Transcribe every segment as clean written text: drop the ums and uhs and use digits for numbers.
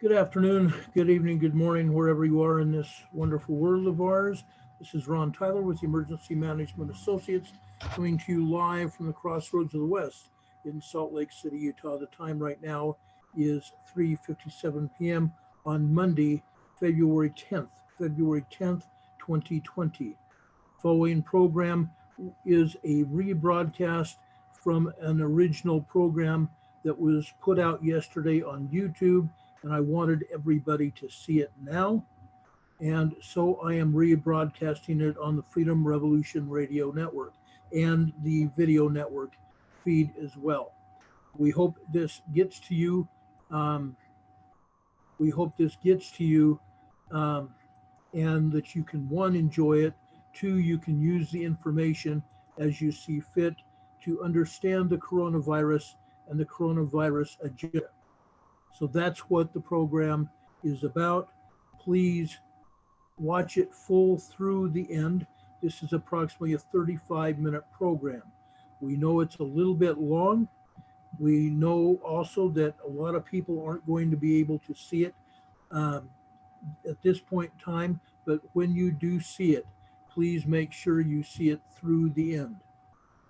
Good afternoon, good evening, good morning, wherever you are in this wonderful world of ours. This is Ron Tyler with the Emergency Management Associates, coming to you live from the Crossroads of the West in Salt Lake City, Utah. The time right now is 3:57 p.m. on Monday, February 10th, 2020. Following program is a rebroadcast from an original program that was put out yesterday on YouTube, and I wanted everybody to see it now. And so I am rebroadcasting it on the Freedom Revolution Radio Network and the video network feed as well. We hope this gets to you. And that you can, one, enjoy it, two, you can use the information as you see fit to understand the coronavirus and the coronavirus agenda. So that's what the program is about. Please watch it full through the end. This is approximately a 35-minute program. We know it's a little bit long. We know also that a lot of people aren't going to be able to see it at this point in time, but when you do see it, please make sure you see it through the end.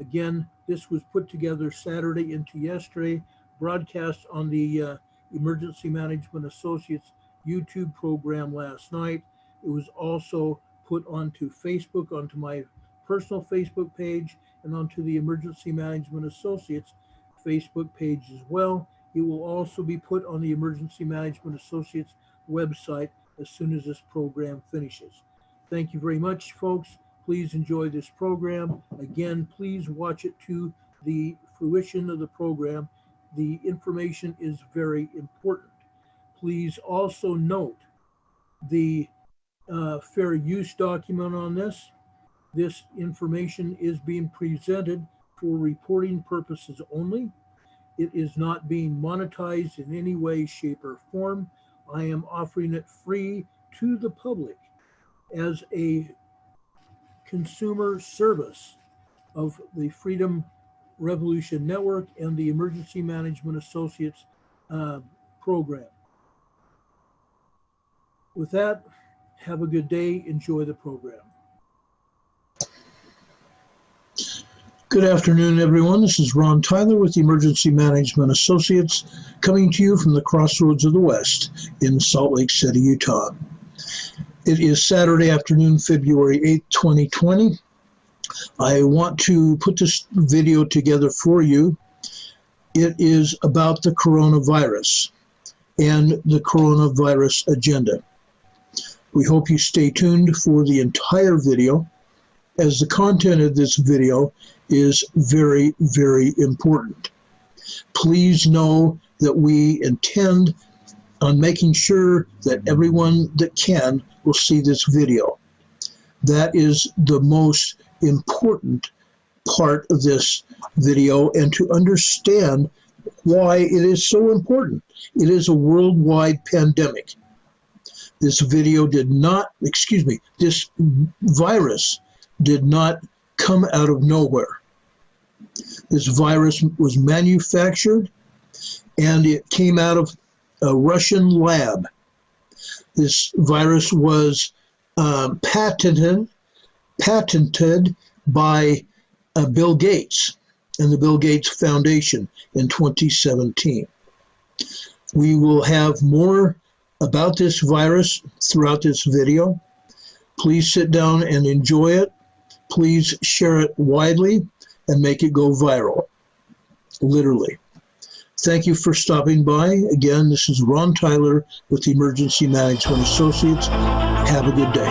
Again, this was put together Saturday into yesterday, broadcast on the Emergency Management Associates YouTube program last night. It was also put onto Facebook, onto my personal Facebook page, and onto the Emergency Management Associates Facebook page as well. It will also be put on the Emergency Management Associates website as soon as this program finishes. Thank you very much, folks. Please enjoy this program. Again, please watch it to the fruition of the program. The information is very important. Please also note the fair use document on this. This information is being presented for reporting purposes only. It is not being monetized in any way, shape, or form. I am offering it free to the public as a consumer service of the Freedom Revolution Network and the Emergency Management Associates program. With that, have a good day. Enjoy the program. Good afternoon, everyone. This is Ron Tyler with the Emergency Management Associates, coming to you from the Crossroads of the West in Salt Lake City, Utah. It is Saturday afternoon, February 8th, 2020. I want to put this video together for you. It is about the coronavirus and the coronavirus agenda. We hope you stay tuned for the entire video, as the content of this video is very, very important. Please know that we intend on making sure that everyone that can will see this video. That is the most important part of this video, and to understand why it is so important. It is a worldwide pandemic. This virus did not come out of nowhere. This virus was manufactured, and it came out of a Russian lab. This virus was patented by Bill Gates and the Bill Gates Foundation in 2017. We will have more about this virus throughout this video. Please sit down and enjoy it. Please share it widely and make it go viral, literally. Thank you for stopping by. Again, this is Ron Tyler with the Emergency Management Associates. Have a good day.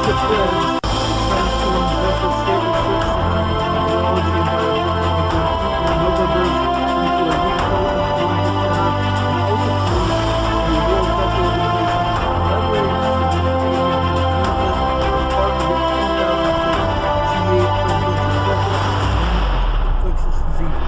Jessica Perez, transformed Bethel State Research Center in Virology and Biotechnology, and November into a regional influenza center, and ultimately the World Health Organization collaborating with avian influenza as part of its 2006 G8 presidential preference in infectious diseases.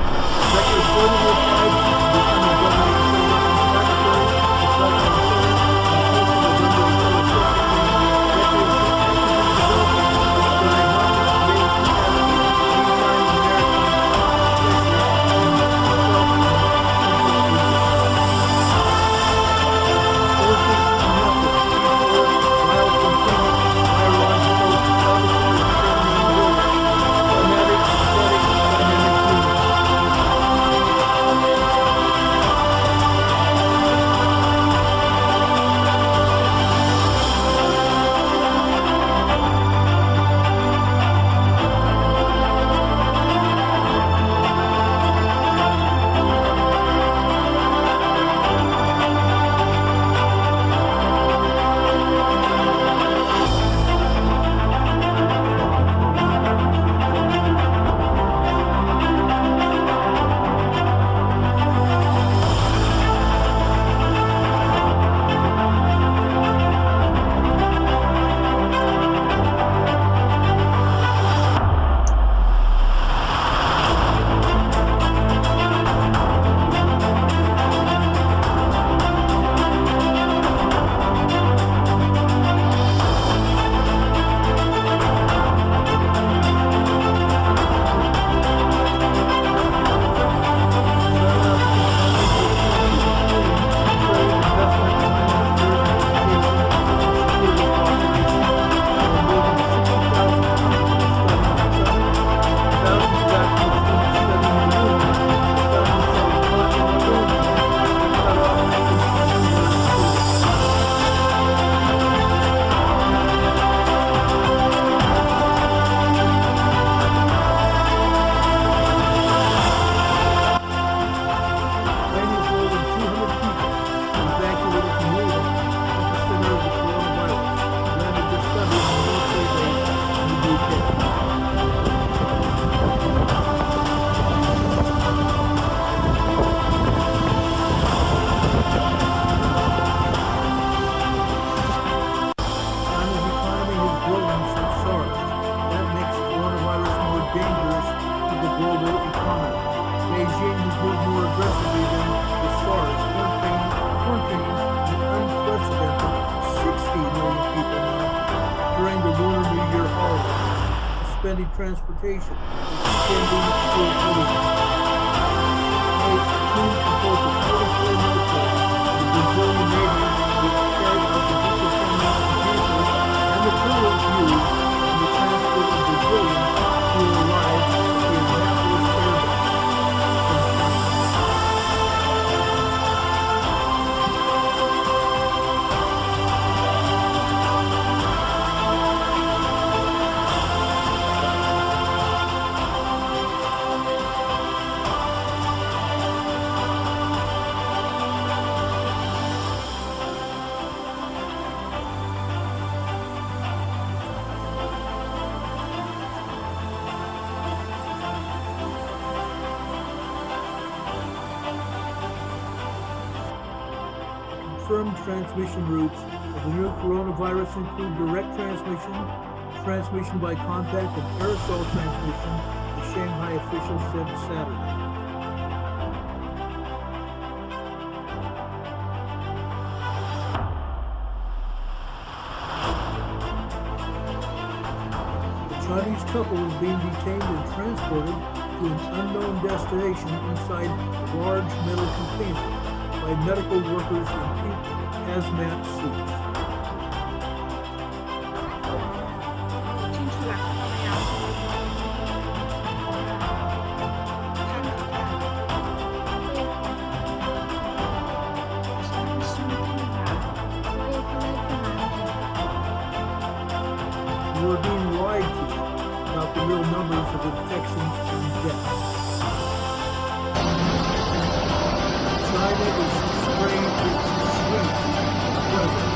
Becker is formally applied to become a governor of Philadelphia secretary, the president of Philly, and also the member of Philly Social Team. Becker is actively developing its diagnostic surveillance capacity anytime the maritime specialist himself and sources and methods: C4, biocontainment, virological, laboratory experimental work, climatic, synthetic, dynamic human. Transportation, extending school closure. A team composed of 44 military, the Brazilian Navy, which carried out the decontamination vehicles and materials used in the transport of Brazilians who arrived at the Annapolis Air Base. Confirmed transmission routes of the new coronavirus include direct transmission, transmission by contact, and aerosol transmission, the Shanghai officials said Saturday. The Chinese couple is being detained and transported to an unknown destination inside a large metal container by medical workers in pink hazmat suits. We're being lied to about the real numbers of infections and deaths. China is spraying its streets at present.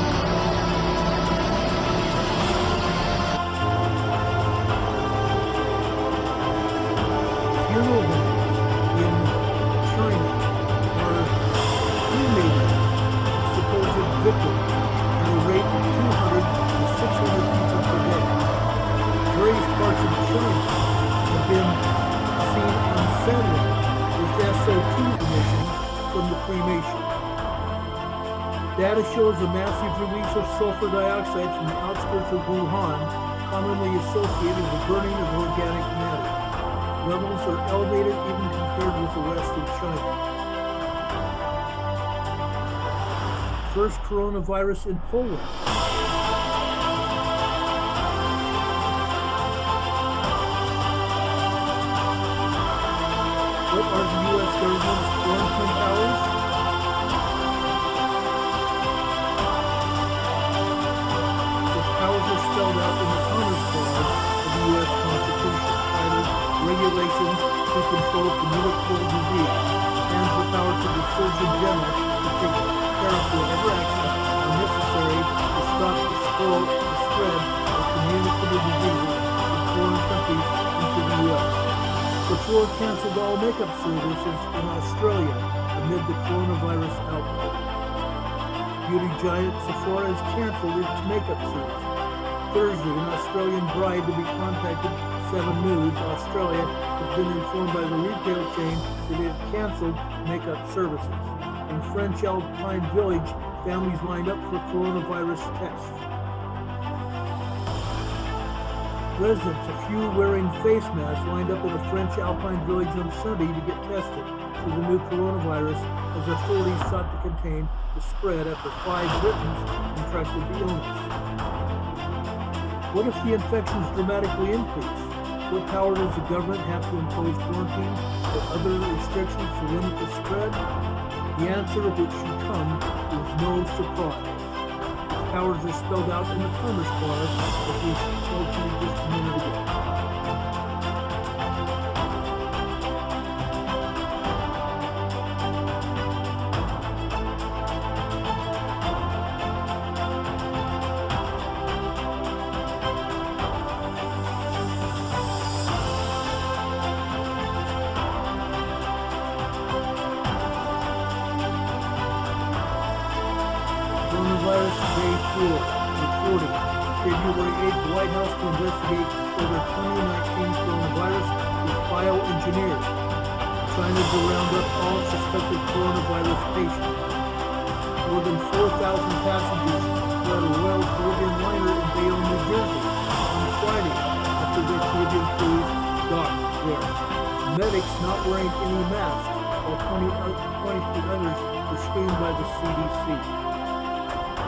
in China have been seen on satellite with SO2 emissions from the cremation. Data shows a massive release of sulfur dioxide from the outskirts of Wuhan, commonly associated with burning of organic matter. Levels are elevated even compared with the rest of China. First coronavirus in Poland. What are the U.S. government's quarantine powers? Those powers are spelled out in the Commerce Clause of the U.S. Constitution, titled Regulations to Control Communicable Disease, and the power to the Surgeon General to take care of whatever actions are necessary to stop the spread of communicable diseases from foreign countries into the U.S. Sephora canceled all makeup services in Australia amid the coronavirus outbreak. Beauty giant Sephora has canceled its makeup services. Thursday, an Australian bride to be contacted 7 News Australia has been informed by the retail chain that it had canceled makeup services. In French Alpine Village, families lined up for coronavirus tests. Residents, a few wearing face masks, lined up at a French Alpine Village on Sunday to get tested for the new coronavirus as authorities sought to contain the spread after 5 Britons contracted the illness. What if the infections dramatically increase? What power does the government have to impose quarantines or other restrictions to limit the spread? The answer, which should come, is no surprise. Its powers are spelled out in the Commerce Clause, as we told you just a minute ago. Coronavirus Day 4, reporting. February 8th, White House to investigate whether 2019 coronavirus was bioengineered. China to round up all suspected coronavirus patients. More than 4,000 passengers fled a Royal Caribbean liner in Bayonne, New Jersey on Friday after their Caribbean cruise docked there. Medics not wearing any masks, while 23 others were screened by the CDC.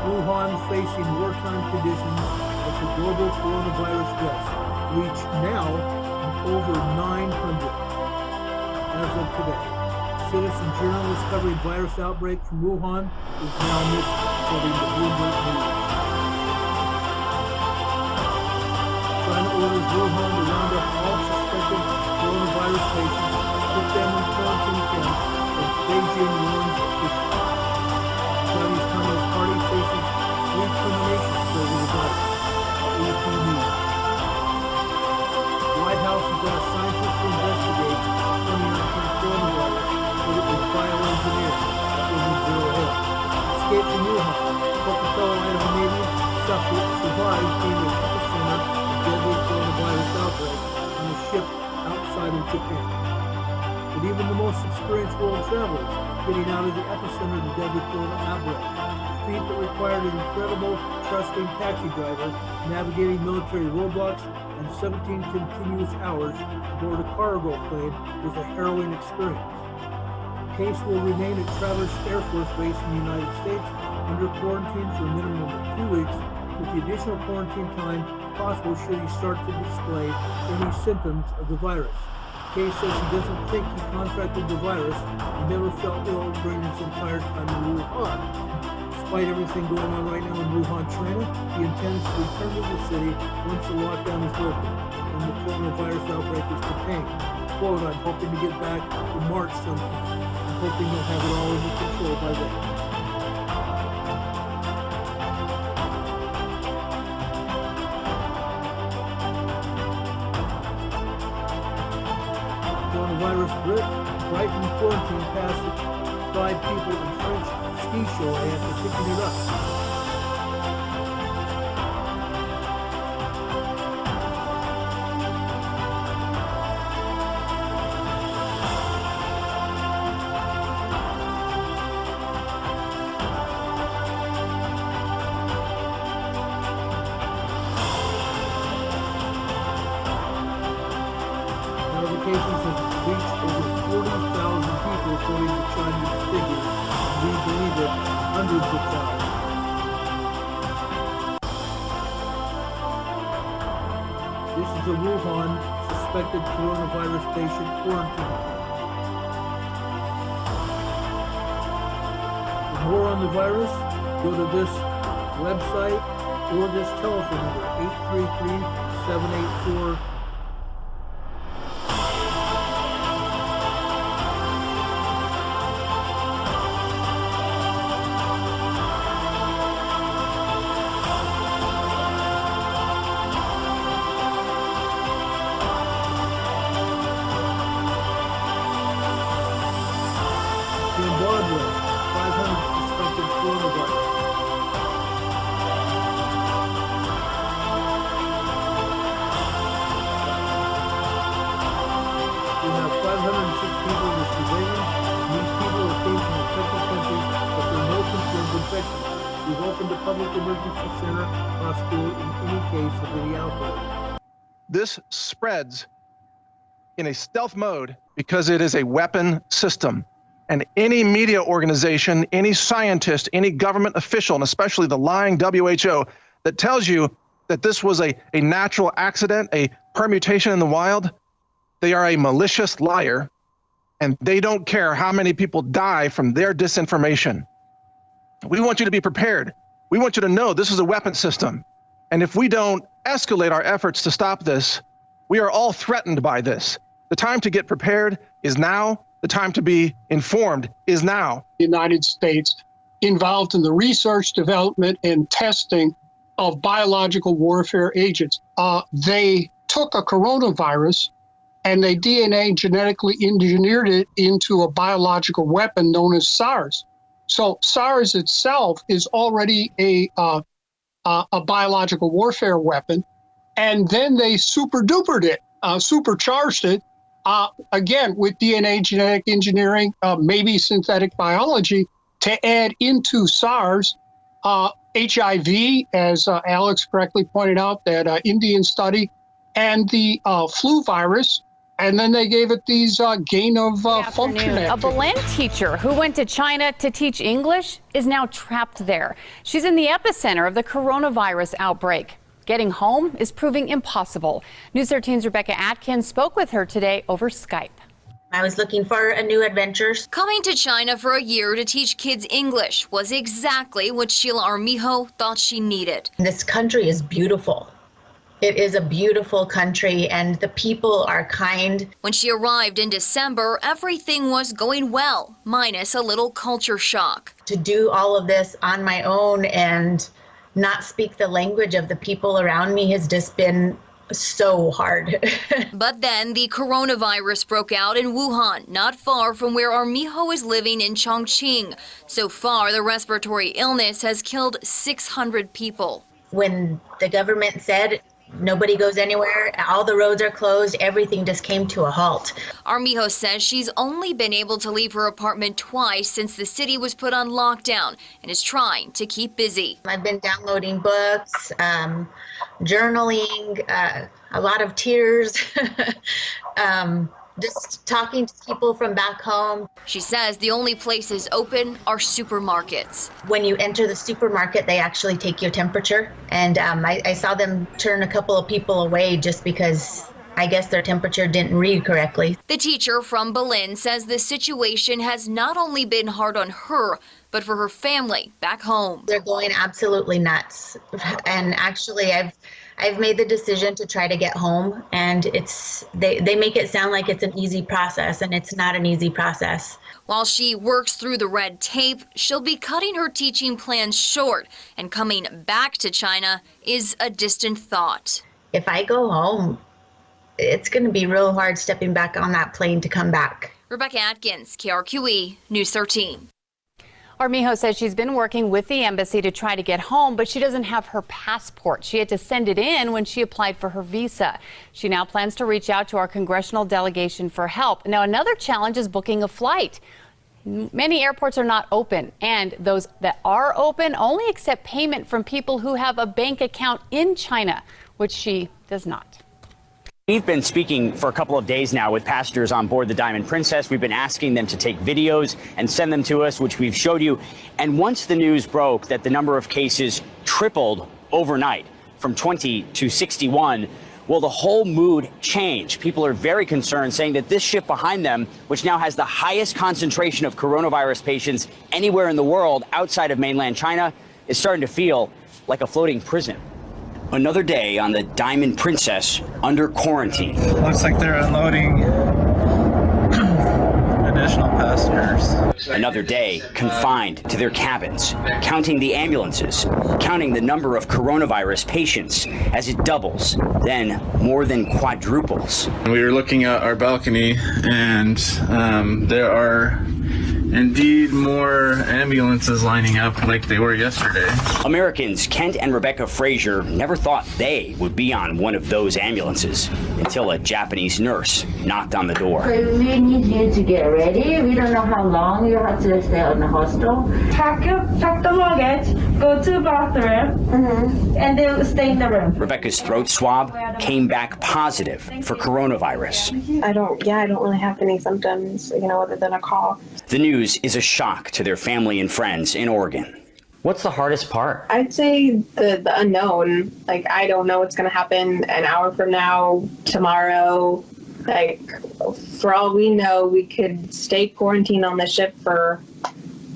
Wuhan facing wartime conditions as the global coronavirus deaths reach now over 900 as of today. Citizen journalist covering virus outbreak from Wuhan is now missed, according to Bloomberg News. China orders Wuhan to round up all suspected coronavirus patients, put them in quarantine camps as Beijing warns officials. Chinese Communist Party faces recriminations over the virus. AP News. White House has asked scientists to investigate 2019 coronavirus, but it was bioengineered, according to Zero Hedge. Escape from Wuhan. Pocatello, Idaho native survives being the epicenter of deadly coronavirus outbreak on a ship outside of Japan. But even the most experienced world travelers getting out of the epicenter of the deadly corona outbreak, a feat that required an incredible, trusting taxi driver navigating military roadblocks and 17 continuous hours aboard a cargo plane with a harrowing experience. Case will remain at Traverse Air Force Base in the United States under quarantine for a minimum of 2 weeks, with the additional quarantine time possible should he start to display any symptoms of the virus. Case says he doesn't think he contracted the virus and never felt ill during his entire time in Wuhan. Despite everything going on right now in Wuhan, China, he intends to return to the city once the lockdown is lifted and the coronavirus outbreak is contained. Quote, I'm hoping to get back in March sometime. I'm hoping they'll have it all under control by then. Coronavirus Brighton quarantine passed 5 people in French ski show after picking it up. according to Chinese figures. We believe it, hundreds of thousands. This is a Wuhan suspected coronavirus patient quarantine camp. For more on the virus, go to this website or this telephone number, 833-784. Zimbabwe, 500 suspected coronavirus. We have 506 people in surveillance. These people are came from affected countries, but there are no confirmed infections. We've opened a public emergency center hospital in any case of any outbreak. This spreads in a stealth mode because it is a weapon system. And any media organization, any scientist, any government official, and especially the lying WHO that tells you that this was a natural accident, a permutation in the wild, they are a malicious liar, and they don't care how many people die from their disinformation. We want you to be prepared. We want you to know this is a weapon system. And if we don't escalate our efforts to stop this, we are all threatened by this. The time to get prepared is now. The time to be informed is now. The United States involved in the research, development, and testing of biological warfare agents. They took a coronavirus and they DNA genetically engineered it into a biological weapon known as SARS. So SARS itself is already a biological warfare weapon. And then they super-dupered it, supercharged it, again, with DNA genetic engineering, maybe synthetic biology, to add into SARS, HIV, as Alex correctly pointed out, that Indian study, and the flu virus. And then they gave it these gain of function. A Belen teacher who went to China to teach English is now trapped there. She's in the epicenter of the coronavirus outbreak. Getting home is proving impossible. News 13's Rebecca Atkins spoke with her today over Skype. I was looking for a new adventure. Coming to China for a year to teach kids English was exactly what Sheila Armijo thought she needed. This country is beautiful. It is a beautiful country and the people are kind. When she arrived in December, everything was going well, minus a little culture shock. To do all of this on my own and not speak the language of the people around me has just been so hard. But then the coronavirus broke out in Wuhan, not far from where Armijo is living in Chongqing. So far, the respiratory illness has killed 600 people. When the government said nobody goes anywhere, all the roads are closed, everything just came to a halt. Armijo says she's only been able to leave her apartment twice since the city was put on lockdown and is trying to keep busy. I've been downloading books, journaling, a lot of tears, just talking to people from back home. She says the only places open are supermarkets. When you enter the supermarket, they actually take your temperature. And I saw them turn a couple of people away just because I guess their temperature didn't read correctly. The teacher from Belen says the situation has not only been hard on her, but for her family back home. They're going absolutely nuts. And actually, I've made the decision to try to get home, and they make it sound like it's an easy process, and it's not an easy process. While she works through the red tape, she'll be cutting her teaching plans short, and coming back to China is a distant thought. If I go home, it's going to be real hard stepping back on that plane to come back. Rebecca Atkins, KRQE, News 13. Armijo says she's been working with the embassy to try to get home, but she doesn't have her passport. She had to send it in when she applied for her visa. She now plans to reach out to our congressional delegation for help. Now, another challenge is booking a flight. Many airports are not open, and those that are open only accept payment from people who have a bank account in China, which she does not. We've been speaking for a couple of days now with passengers on board the Diamond Princess. We've been asking them to take videos and send them to us, which we've showed you. And once the news broke that the number of cases tripled overnight from 20 to 61, well, the whole mood changed. People are very concerned, saying that this ship behind them, which now has the highest concentration of coronavirus patients anywhere in the world outside of mainland China, is starting to feel like a floating prison. Another day on the Diamond Princess under quarantine. Looks like they're unloading additional passengers. Another day confined to their cabins, counting the ambulances, counting the number of coronavirus patients as it doubles, then more than quadruples. We were looking at our balcony, and there are indeed more ambulances lining up like they were yesterday. Americans Kent and Rebecca Frazier never thought they would be on one of those ambulances until a Japanese nurse knocked on the door. We need you to get ready. We don't know how long you have to stay in the hostel. Pack the luggage, go to the bathroom, and then stay in the room. Rebecca's throat swab came back positive for coronavirus. I don't really have any symptoms, other than a cough. The news is a shock to their family and friends in Oregon. What's the hardest part? I'd say the unknown. Like, I don't know what's going to happen an hour from now, tomorrow. Like, for all we know, we could stay quarantined on the ship for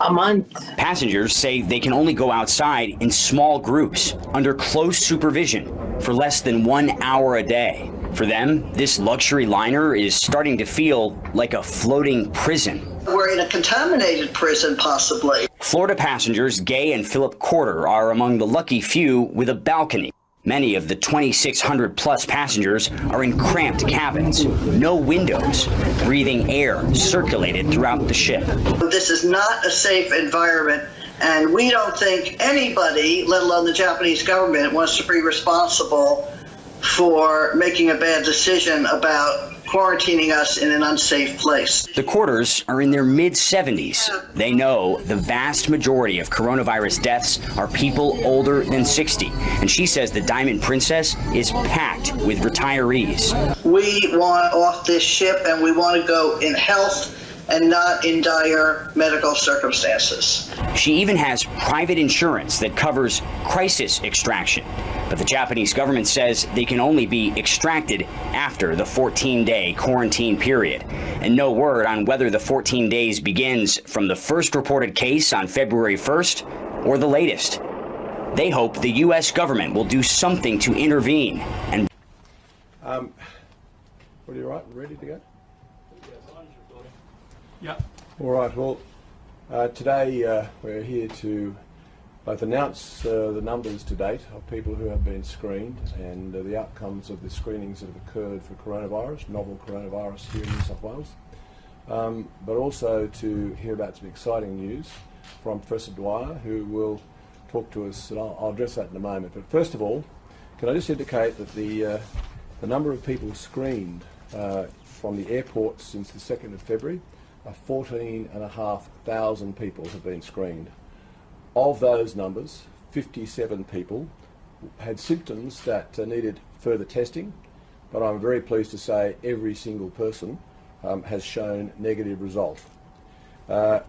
a month. Passengers say they can only go outside in small groups under close supervision for less than 1 hour a day. For them, this luxury liner is starting to feel like a floating prison. We're in a contaminated prison, possibly. Florida passengers Gay and Philip Corder are among the lucky few with a balcony. Many of the 2,600 plus passengers are in cramped cabins, no windows, breathing air circulated throughout the ship. This is not a safe environment, and we don't think anybody, let alone the Japanese government, wants to be responsible for making a bad decision about quarantining us in an unsafe place. The Corders are in their mid-70s. They know the vast majority of coronavirus deaths are people older than 60. And she says the Diamond Princess is packed with retirees. We want off this ship, and we want to go in health and not in dire medical circumstances. She even has private insurance that covers crisis extraction. But the Japanese government says they can only be extracted after the 14-day quarantine period. And no word on whether the 14 days begins from the first reported case on February 1st or the latest. They hope the U.S. government will do something to intervene. And what are you right? Ready to go? Yeah. All right. Well, today we're here to both announce the numbers to date of people who have been screened and the outcomes of the screenings that have occurred for coronavirus, novel coronavirus here in New South Wales, but also to hear about some exciting news from Professor Dwyer, who will talk to us, and I'll address that in a moment. But first of all, can I just indicate that the number of people screened from the airport since the 2nd of February, 14,500 people have been screened. Of those numbers, 57 people had symptoms that needed further testing, but I'm very pleased to say every single person has shown negative result.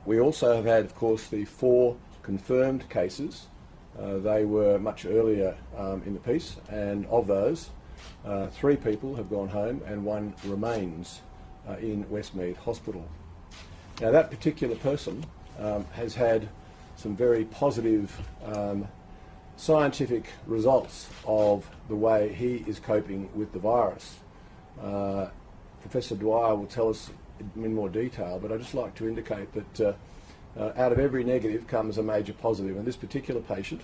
We also have had, of course, the 4 confirmed cases. They were much earlier in the piece, and of those, 3 people have gone home and 1 remains in Westmead Hospital. Now, that particular person has had some very positive scientific results of the way he is coping with the virus. Professor Dwyer will tell us in more detail, but I'd just like to indicate that out of every negative comes a major positive, and this particular patient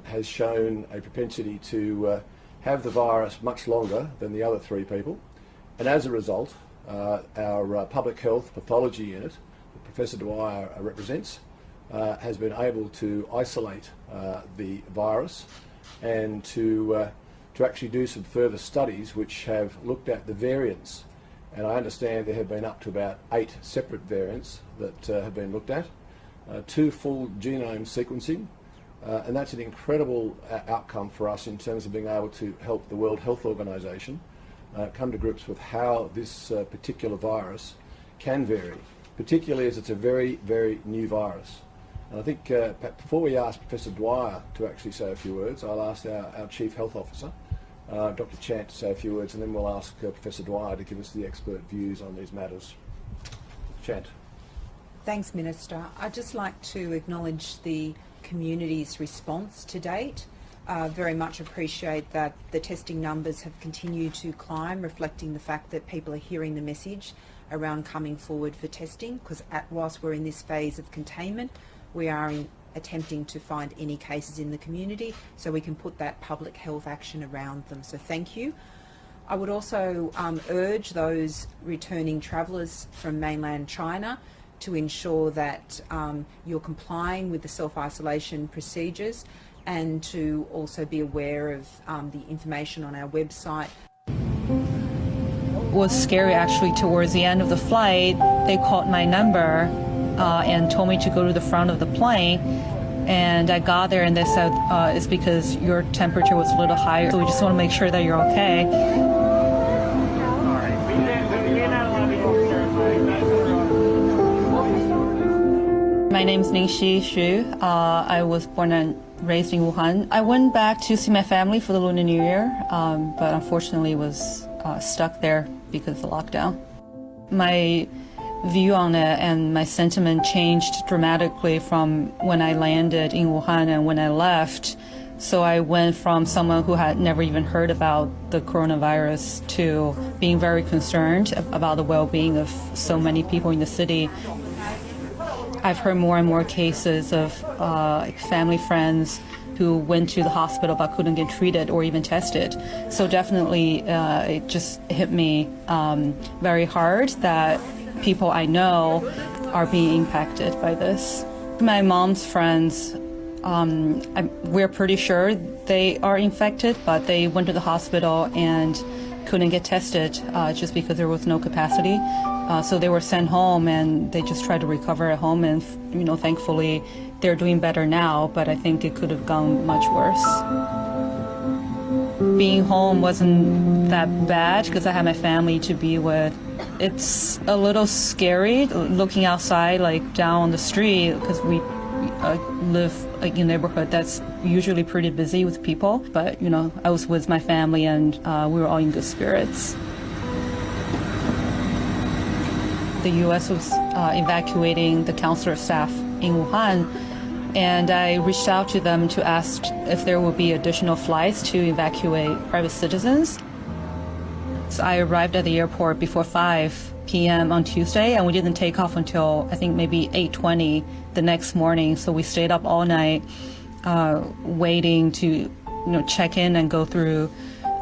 has shown a propensity to have the virus much longer than the other 3 people, and as a result, our public health pathology unit that Professor Dwyer represents has been able to isolate the virus and to actually do some further studies which have looked at the variants. And I understand there have been up to about 8 separate variants that have been looked at, 2 full genome sequencing, and that's an incredible outcome for us in terms of being able to help the World Health Organization come to grips with how this particular virus can vary, particularly as it's a very, very new virus. And I think before we ask Professor Dwyer to actually say a few words, I'll ask our Chief Health Officer, Dr. Chant, to say a few words, and then we'll ask Professor Dwyer to give us the expert views on these matters. Chant. Thanks, Minister. I'd just like to acknowledge the community's response to date. Very much appreciate that the testing numbers have continued to climb, reflecting the fact that people are hearing the message around coming forward for testing, because whilst we're in this phase of containment, we are attempting to find any cases in the community so we can put that public health action around them. So thank you. I would also urge those returning travellers from mainland China to ensure that you're complying with the self-isolation procedures, and to also be aware of the information on our website. It was scary actually. Towards the end of the flight, they called my number and told me to go to the front of the plane, and I got there and they said it's because your temperature was a little higher, so we just want to make sure that you're okay. My name is Ningxi Xu. I was born and raised in Wuhan. I went back to see my family for the Lunar New Year, but unfortunately was stuck there because of the lockdown. My view on it and my sentiment changed dramatically from when I landed in Wuhan and when I left. So I went from someone who had never even heard about the coronavirus to being very concerned about the well-being of so many people in the city. I've heard more and more cases of family friends who went to the hospital but couldn't get treated or even tested. So definitely it just hit me very hard that people I know are being impacted by this. My mom's friends, we're pretty sure they are infected, but they went to the hospital and couldn't get tested just because there was no capacity. So they were sent home and they just tried to recover at home, and thankfully they're doing better now, but I think it could have gone much worse. Being home wasn't that bad because I had my family to be with. It's a little scary looking outside, like down on the street, because we live in a neighborhood that's usually pretty busy with people. But I was with my family and we were all in good spirits. The U.S. was evacuating the consular staff in Wuhan, and I reached out to them to ask if there would be additional flights to evacuate private citizens. So I arrived at the airport before 5 p.m. on Tuesday, and we didn't take off until I think maybe 8:20 the next morning. So we stayed up all night waiting to check in and go through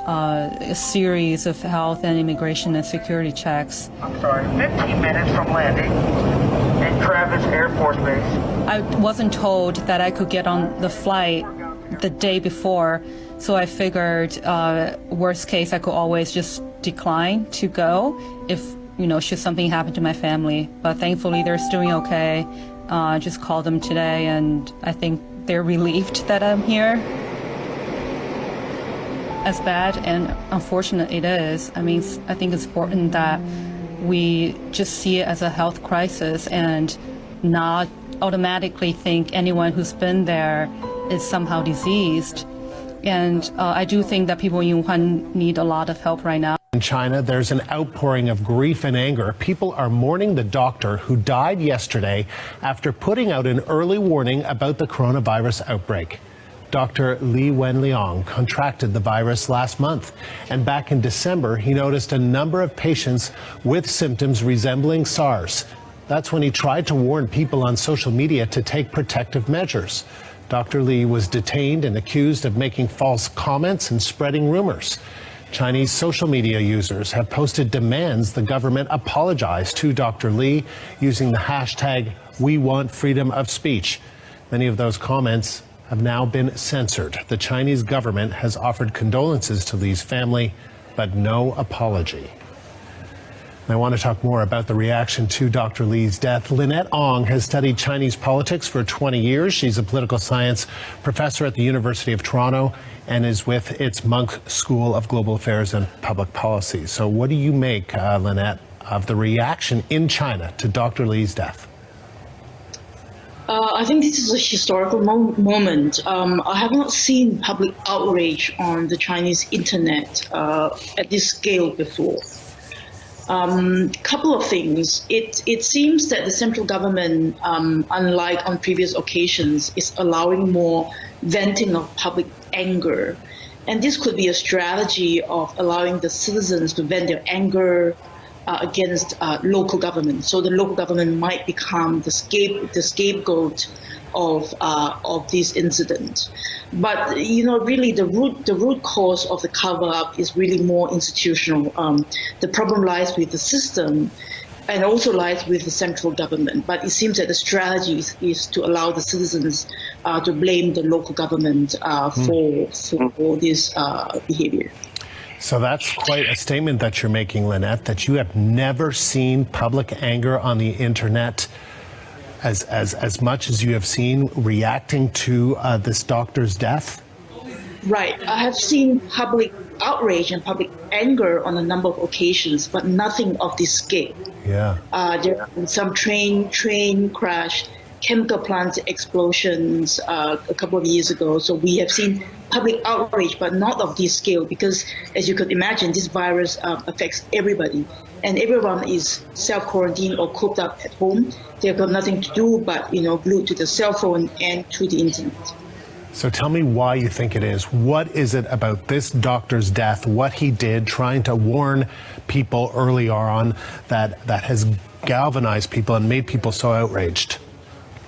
a series of health and immigration and security checks. I'm sorry, 15 minutes from landing in Travis Air Force Base. I wasn't told that I could get on the flight the day before, so I figured worst case I could always just decline to go if should something happen to my family. But thankfully they're doing okay. Just called them today and I think they're relieved that I'm here. As bad and unfortunate it is, I think it's important that we just see it as a health crisis and not automatically think anyone who's been there is somehow diseased. And I do think that people in Wuhan need a lot of help right now. In China, there's an outpouring of grief and anger. People are mourning the doctor who died yesterday after putting out an early warning about the coronavirus outbreak. Dr. Li Wenliang contracted the virus last month, and back in December, he noticed a number of patients with symptoms resembling SARS. That's when he tried to warn people on social media to take protective measures. Dr. Li was detained and accused of making false comments and spreading rumors. Chinese social media users have posted demands the government apologize to Dr. Li using the hashtag #WeWantFreedomOfSpeech. Many of those comments have now been censored. The Chinese government has offered condolences to Li's family, but no apology. I want to talk more about the reaction to Dr. Li's death. Lynette Ong has studied Chinese politics for 20 years. She's a political science professor at the University of Toronto and is with its Munk School of Global Affairs and Public Policy. So what do you make, Lynette, of the reaction in China to Dr. Li's death? I think this is a historical moment. I have not seen public outrage on the Chinese internet at this scale before. Couple of things. It seems that the central government, unlike on previous occasions, is allowing more venting of public anger. And this could be a strategy of allowing the citizens to vent their anger against local government. So the local government might become the scapegoat of this incident. But really the root cause of the cover-up is really more institutional. The problem lies with the system and also lies with the central government. But it seems that the strategy is to allow the citizens to blame the local government for this behavior. So that's quite a statement that you're making, Lynette, that you have never seen public anger on the internet as much as you have seen reacting to this doctor's death? Right. I have seen public outrage and public anger on a number of occasions, but nothing of this scale. Yeah. There have been some train crash, chemical plant explosions a couple of years ago. So we have seen public outrage, but not of this scale, because as you could imagine, this virus affects everybody. And everyone is self-quarantined or cooped up at home. They've got nothing to do but, glued to the cell phone and to the internet. So tell me why you think it is. What is it about this doctor's death, what he did, trying to warn people earlier on, that has galvanized people and made people so outraged?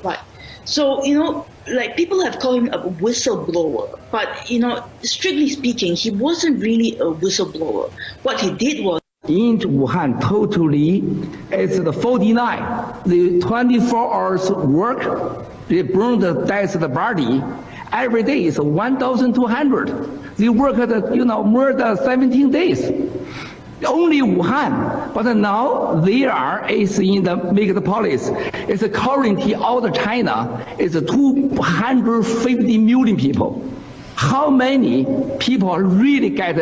Right. So, people have called him a whistleblower, but, strictly speaking, he wasn't really a whistleblower. What he did was, in Wuhan, totally, it's the 49. The 24 hours work, they burn the dead body. Every day is 1,200. They work more than 17 days. Only Wuhan, but now they is in the megapolis. It's a quarantine out of China. It's 250 million people. How many people really get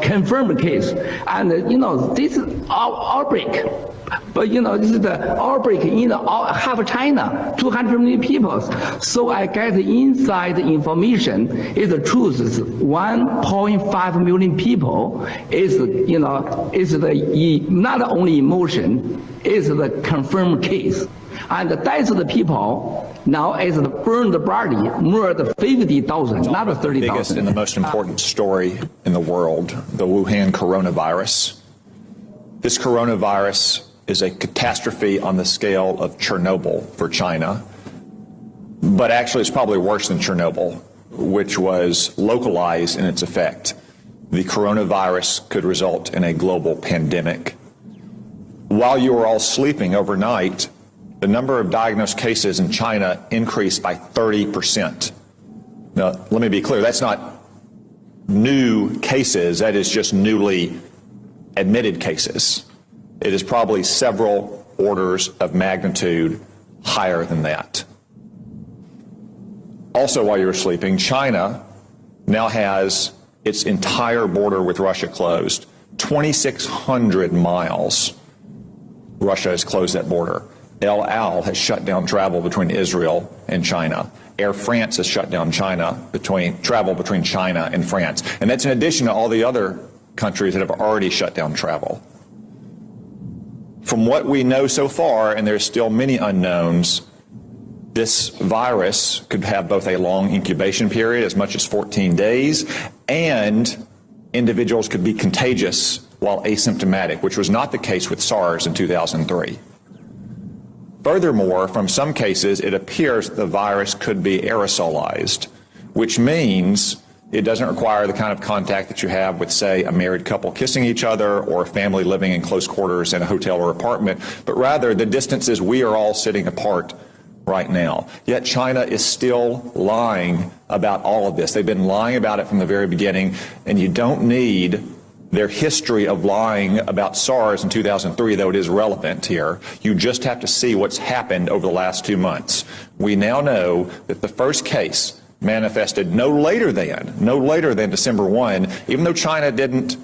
confirmed case? And this is outbreak. But this is the outbreak in half of China, 200 million people. So I get the inside information. Is the truth is 1.5 million people is the not only emotion, is the confirmed case. And the death of the people now is the burned body more than 50,000, not 30,000. The biggest and the most important story in the world, the Wuhan coronavirus. This coronavirus is a catastrophe on the scale of Chernobyl for China. But actually, it's probably worse than Chernobyl, which was localized in its effect. The coronavirus could result in a global pandemic. While you were all sleeping overnight, the number of diagnosed cases in China increased by 30%. Now, let me be clear, that's not new cases, that is just newly admitted cases. It is probably several orders of magnitude higher than that. Also, while you were sleeping, China now has its entire border with Russia closed. 2,600 miles, Russia has closed that border. El Al has shut down travel between Israel and China. Air France has shut down travel between China and France. And that's in addition to all the other countries that have already shut down travel. From what we know so far, and there's still many unknowns, this virus could have both a long incubation period, as much as 14 days, and individuals could be contagious while asymptomatic, which was not the case with SARS in 2003. Furthermore, from some cases, it appears the virus could be aerosolized, which means it doesn't require the kind of contact that you have with, say, a married couple kissing each other or a family living in close quarters in a hotel or apartment, but rather the distances we are all sitting apart right now. Yet China is still lying about all of this. They've been lying about it from the very beginning, and you don't need their history of lying about SARS in 2003, though it is relevant here. You just have to see what's happened over the last 2 months. We now know that the first case manifested no later than December 1, even though China didn't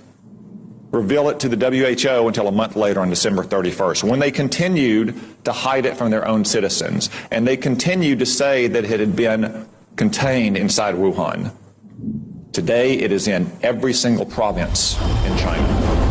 reveal it to the WHO until a month later on December 31st, when they continued to hide it from their own citizens. And they continued to say that it had been contained inside Wuhan. Today, it is in every single province in China.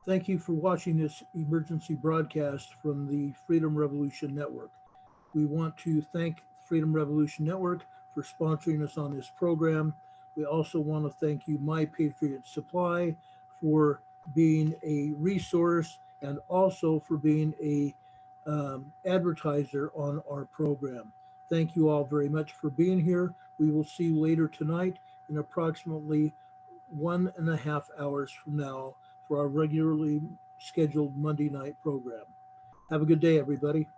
Thank you for watching this emergency broadcast from the Freedom Revolution Network. We want to thank Freedom Revolution Network for sponsoring us on this program. We also want to thank you, My Patriot Supply, for being a resource and also for being a advertiser on our program. Thank you all very much for being here. We will see you later tonight in approximately 1.5 hours from now for our regularly scheduled Monday night program. Have a good day, everybody.